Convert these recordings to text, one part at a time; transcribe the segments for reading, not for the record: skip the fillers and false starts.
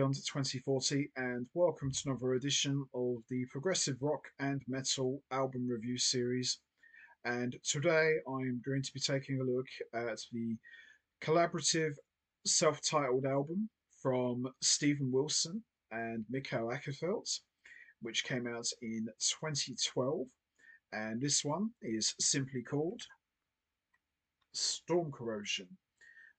Beyond 2040, and welcome to another edition of the Progressive Rock and Metal album review series. And today I'm going to be taking a look at the collaborative self titled album from Steven Wilson and Mikael Akerfeldt, which came out in 2012. And this one is simply called Storm Corrosion.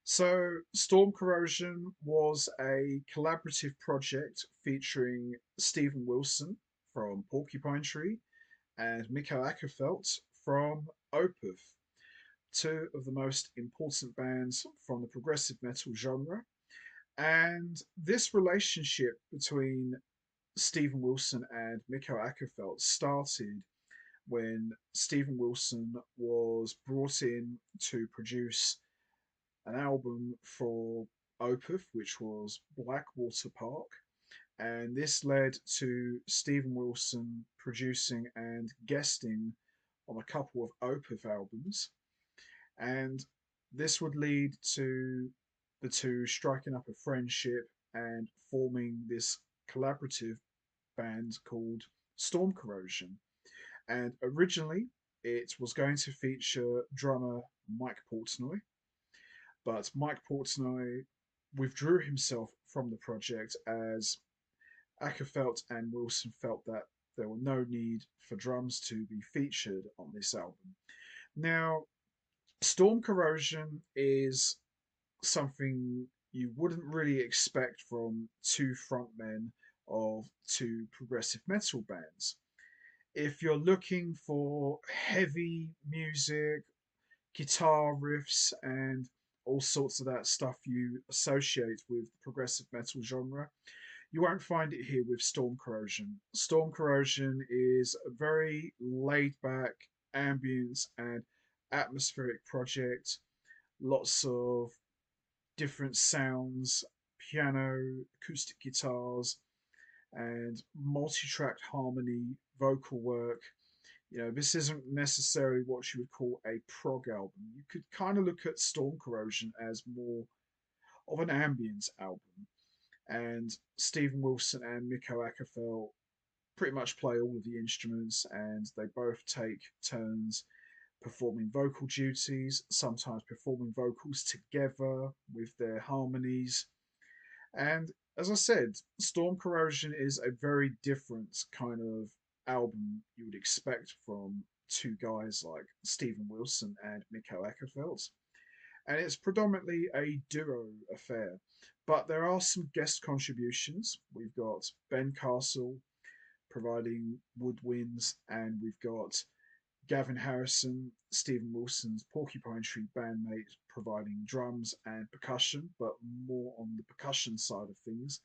So, Storm Corrosion was a collaborative project featuring Steven Wilson from Porcupine Tree and Mikael Akerfeldt from Opeth, two of the most important bands from the progressive metal genre. And this relationship between Steven Wilson and Mikael Akerfeldt started when Steven Wilson was brought in to produce an album for Opeth, which was Blackwater Park. And this led to Steven Wilson producing and guesting on a couple of Opeth albums. And this would lead to the two striking up a friendship and forming this collaborative band called Storm Corrosion. And originally, it was going to feature drummer Mike Portnoy, but Mike Portnoy withdrew himself from the project as Akferfeld and Wilson felt that there were no need for drums to be featured on this album. Now, Storm Corrosion is something you wouldn't really expect from two frontmen of two progressive metal bands. If you're looking for heavy music, guitar riffs, and all sorts of that stuff you associate with the progressive metal genre, you won't find it here with Storm Corrosion. Storm Corrosion is a very laid back, ambient, and atmospheric project. Lots of different sounds, piano, acoustic guitars, and multi tracked harmony, vocal work. This isn't necessarily what you would call a prog album. You could kind of look at Storm Corrosion as more of an ambient album. And Steven Wilson and Mikael Akerfeldt pretty much play all of the instruments, and they both take turns performing vocal duties, sometimes performing vocals together with their harmonies. And as I said, Storm Corrosion is a very different kind of album you would expect from two guys like Steven Wilson and Mikael Akerfeldt. And it's predominantly a duo affair. But there are some guest contributions. We've got Ben Castle providing woodwinds, and we've got Gavin Harrison, Steven Wilson's Porcupine Tree bandmate, providing drums and percussion, but more on the percussion side of things.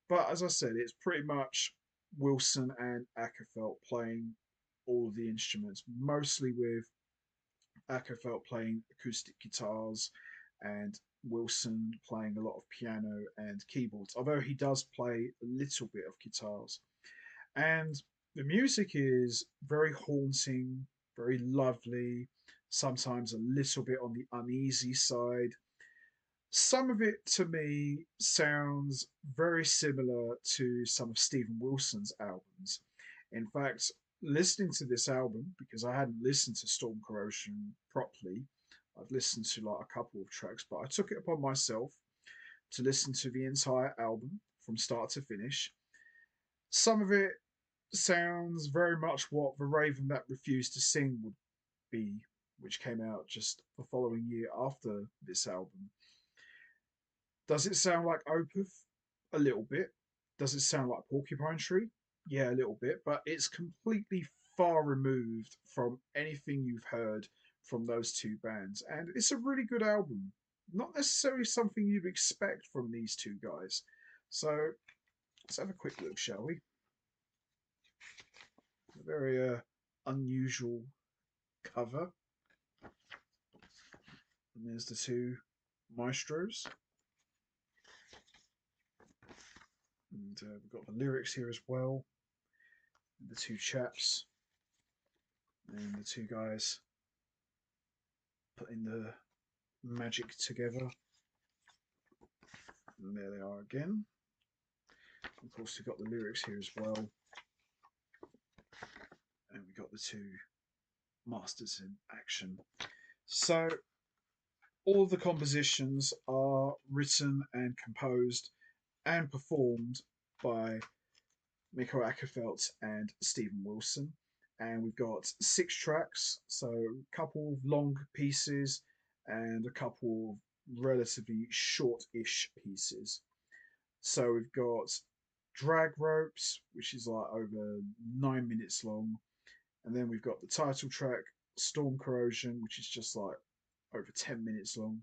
But as I said, it's pretty much Wilson and Akerfeldt playing all of the instruments, mostly with Akferfeld playing acoustic guitars and Wilson playing a lot of piano and keyboards, although he does play a little bit of guitars. And the music is very haunting, very lovely, sometimes a little bit on the uneasy side. Some of it to me sounds very similar to some of Steven Wilson's albums. In fact, listening to this album, because I hadn't listened to Storm Corrosion properly, I'd listened to like a couple of tracks, but I took it upon myself to listen to the entire album from start to finish. Some of it sounds very much what The Raven That Refused to Sing would be, which came out just the following year after this album. Does it sound like Opeth? A little bit. Does it sound like Porcupine Tree? Yeah, a little bit, but it's completely far removed from anything you've heard from those two bands. And it's a really good album. Not necessarily something you'd expect from these two guys. So let's have a quick look, shall we? A very unusual cover. And there's the two maestros. And we've got the lyrics here as well. And the two chaps. And the two guys putting the magic together. And there they are again. Of course, we've got the lyrics here as well, and we've got the two masters in action. So all of the compositions are written and composed and performed by Mikael Akerfeldt and Steven Wilson. And we've got 6 tracks, so a couple of long pieces and a couple of relatively short-ish pieces. So we've got Drag Ropes, which is like over 9 minutes long, and then we've got the title track Storm Corrosion, which is just like over 10 minutes long.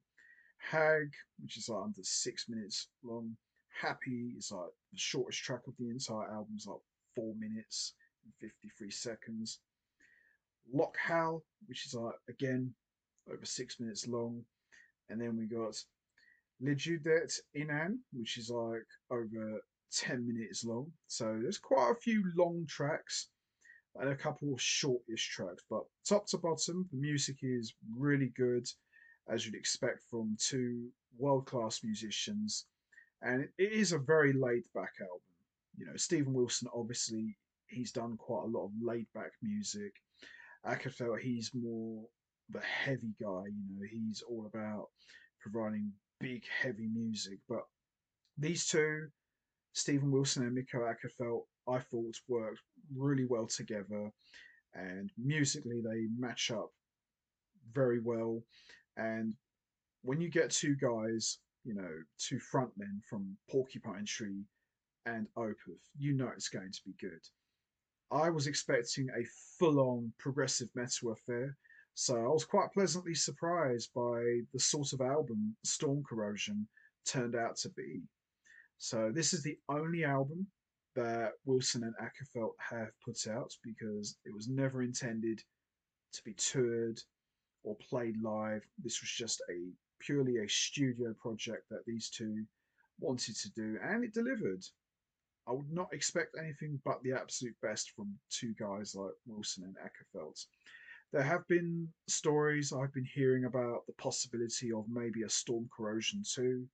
Hag, which is like under 6 minutes long. Happy is like the shortest track of the entire album, is like 4 minutes and 53 seconds. Lockhal, which is like again over 6 minutes long. And then we got Lejudet Inan, which is like over 10 minutes long. So there's quite a few long tracks and a couple of shortish tracks, but top to bottom, the music is really good, as you'd expect from two world class musicians. And it is a very laid back album. You know, Steven Wilson, obviously, he's done quite a lot of laid back music. Akferfeld, he's more the heavy guy, you know, he's all about providing big, heavy music. But these two, Steven Wilson and Mikael Akerfeldt, I thought worked really well together, and musically they match up very well. And when you get two guys, you know, two frontmen from Porcupine Tree and Opeth, you know it's going to be good. I was expecting a full-on progressive metal affair, so I was quite pleasantly surprised by the sort of album Storm Corrosion turned out to be. So this is the only album that Wilson and Akerfeldt have put out because it was never intended to be toured or played live. This was just a purely a studio project that these two wanted to do, and it delivered. I would not expect anything but the absolute best from two guys like Wilson and Akerfeldt. There have been stories I've been hearing about the possibility of maybe a Storm Corrosion 2.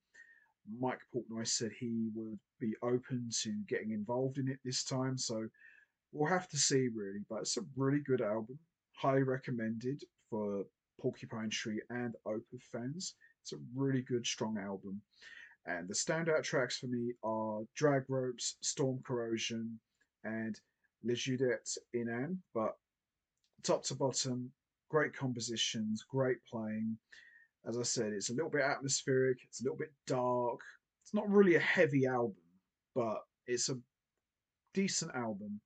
Mike Portnoy said he would be open to getting involved in it this time, so we'll have to see really. But it's a really good album, highly recommended for Porcupine Tree and Opeth fans. It's a really good, strong album. And the standout tracks for me are Drag Ropes, Storm Corrosion, and Les Judettes Inan. But top to bottom, great compositions, great playing. As I said, it's a little bit atmospheric, it's a little bit dark. It's not really a heavy album, but it's a decent album.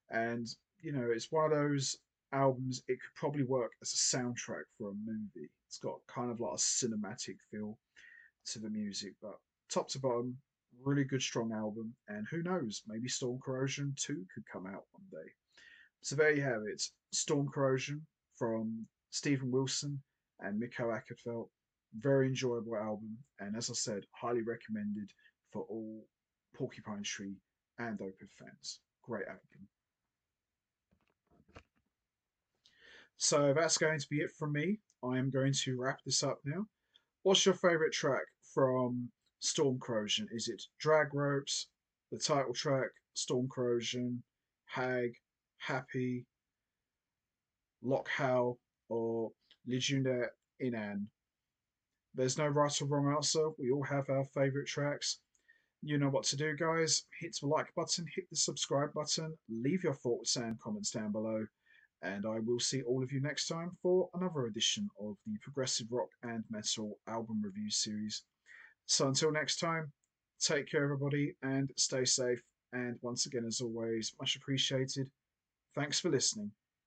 And, you know, it's one of those albums, it could probably work as a soundtrack for a movie. It's got kind of like a cinematic feel to the music, but top to bottom, really good, strong album. And who knows, maybe Storm Corrosion 2 could come out one day. So there you have it, Storm Corrosion from Steven Wilson and Mikael Akerfeldt. Very enjoyable album, and as I said, highly recommended for all Porcupine Tree and Opeth fans. Great album. So that's going to be it from me. I am going to wrap this up now. What's your favourite track from Storm Corrosion? Is it Drag Ropes, the title track, Storm Corrosion, Hag, Happy, Lockhal, or Legenda Inan? There's no right or wrong answer. We all have our favourite tracks. You know what to do, guys. Hit the like button, hit the subscribe button, leave your thoughts and comments down below, and I will see all of you next time for another edition of the Progressive Rock and Metal album review series. So until next time, take care, everybody, and stay safe. And once again, as always, much appreciated. Thanks for listening.